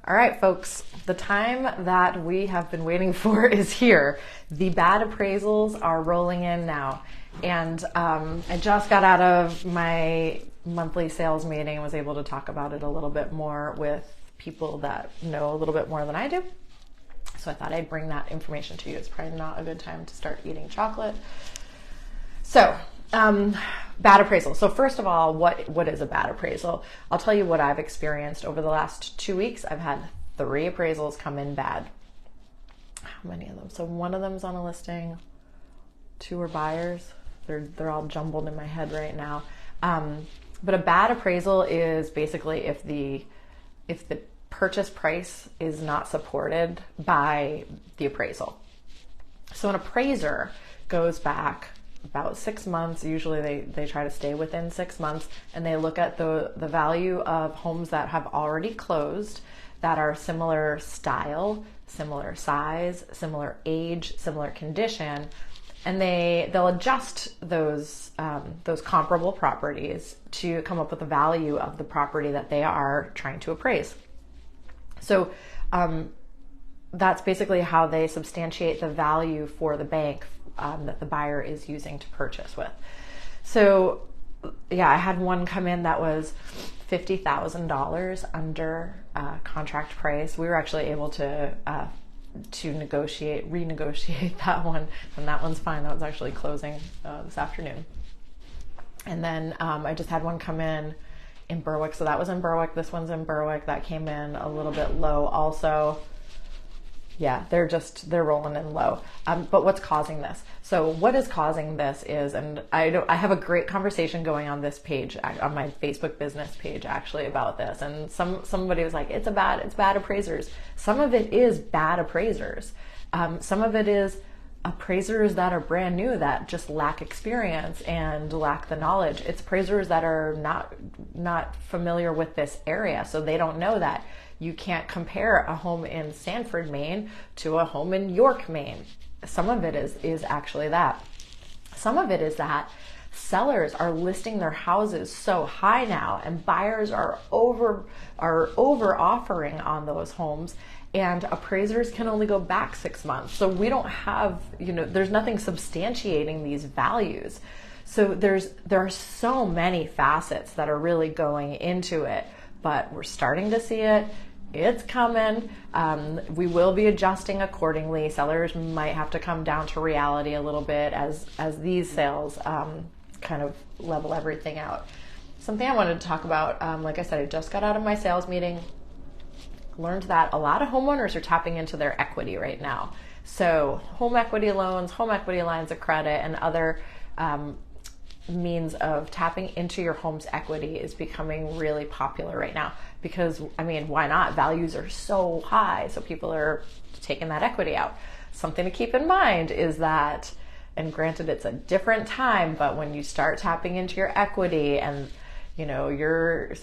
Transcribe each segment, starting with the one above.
All right, folks, the time that we have been waiting for is here. The bad appraisals are rolling in now. And I just got out of my monthly sales meeting and was able to talk about it a little bit more with people that know a little bit more than I do. So I thought I'd bring that information to you. It's probably not a good time to start eating chocolate. So, bad appraisal. So first of all, what is a bad appraisal? I'll tell you what I've experienced over the last 2 weeks. I've had 3 appraisals come in bad. How many of them? So one of them's on a listing, 2 are buyers. They're all jumbled in my head right now. But a bad appraisal is basically if the purchase price is not supported by the appraisal. So an appraiser goes back about 6 months. Usually they try to stay within 6 months, and they look at the value of homes that have already closed that are similar style, similar size, similar age, similar condition, and they'll adjust those comparable properties to come up with the value of the property that they are trying to appraise. So that's basically how they substantiate the value for the bank that the buyer is using to purchase with. So yeah, I had one come in that was $50,000 under contract price. We were actually able to renegotiate that one, and that one's fine. That was actually closing this afternoon. And then I just had one come in Berwick. So that was in Berwick. This one's in Berwick. That came in a little bit low also. Yeah, they're rolling in low. But what's causing this? So what is causing this is, and I have a great conversation going on this page, on my Facebook business page actually, about this. And somebody was like, it's bad appraisers. Some of it is bad appraisers. Some of it is appraisers that are brand new that just lack experience and lack the knowledge. It's appraisers that are not familiar with this area, so they don't know that you can't compare a home in Sanford, Maine to a home in York, Maine. Some of it is actually that. Some of it is that sellers are listing their houses so high now, and buyers are over offering on those homes, and appraisers can only go back 6 months. So we don't have, there's nothing substantiating these values. So there are so many facets that are really going into it, but we're starting to see it. It's coming. We will be adjusting accordingly. Sellers might have to come down to reality a little bit as these sales kind of level everything out. Something I wanted to talk about, like I said, I just got out of my sales meeting. Learned that a lot of homeowners are tapping into their equity right now. So home equity loans, home equity lines of credit, and other means of tapping into your home's equity is becoming really popular right now because, why not? Values are so high, so people are taking that equity out. Something to keep in mind is that, and granted it's a different time, but when you start tapping into your equity and your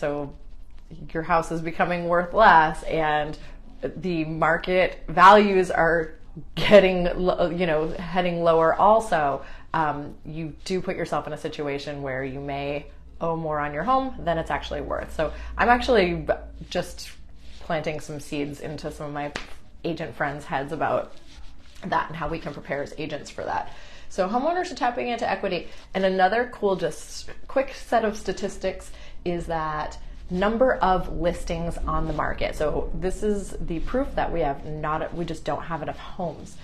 house is becoming worth less and the market values are heading lower also, you do put yourself in a situation where you may owe more on your home than it's actually worth. So I'm actually just planting some seeds into some of my agent friends' heads about that and how we can prepare as agents for that. So homeowners are tapping into equity. And another cool, just quick set of statistics is that number of listings on the market. So this is the proof that we just don't have enough homes.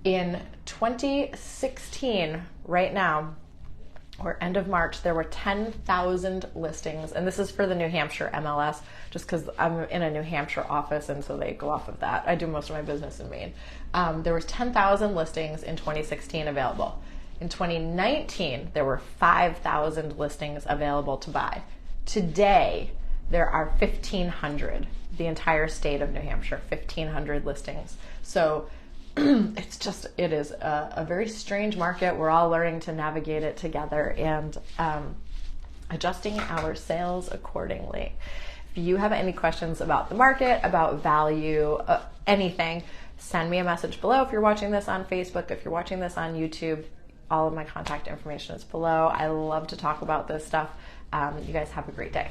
In 2016, right now, or end of March, there were 10,000 listings, and this is for the New Hampshire MLS, just because I'm in a New Hampshire office, and so they go off of that. I do most of my business in Maine. There was 10,000 listings in 2016 available. In 2019, there were 5,000 listings available to buy. Today, there are 1,500, the entire state of New Hampshire, 1,500 listings. So it is a very strange market. We're all learning to navigate it together and adjusting our sales accordingly. If you have any questions about the market, about value, anything, send me a message below. If you're watching this on Facebook, if you're watching this on YouTube, all of my contact information is below. I love to talk about this stuff. You guys have a great day.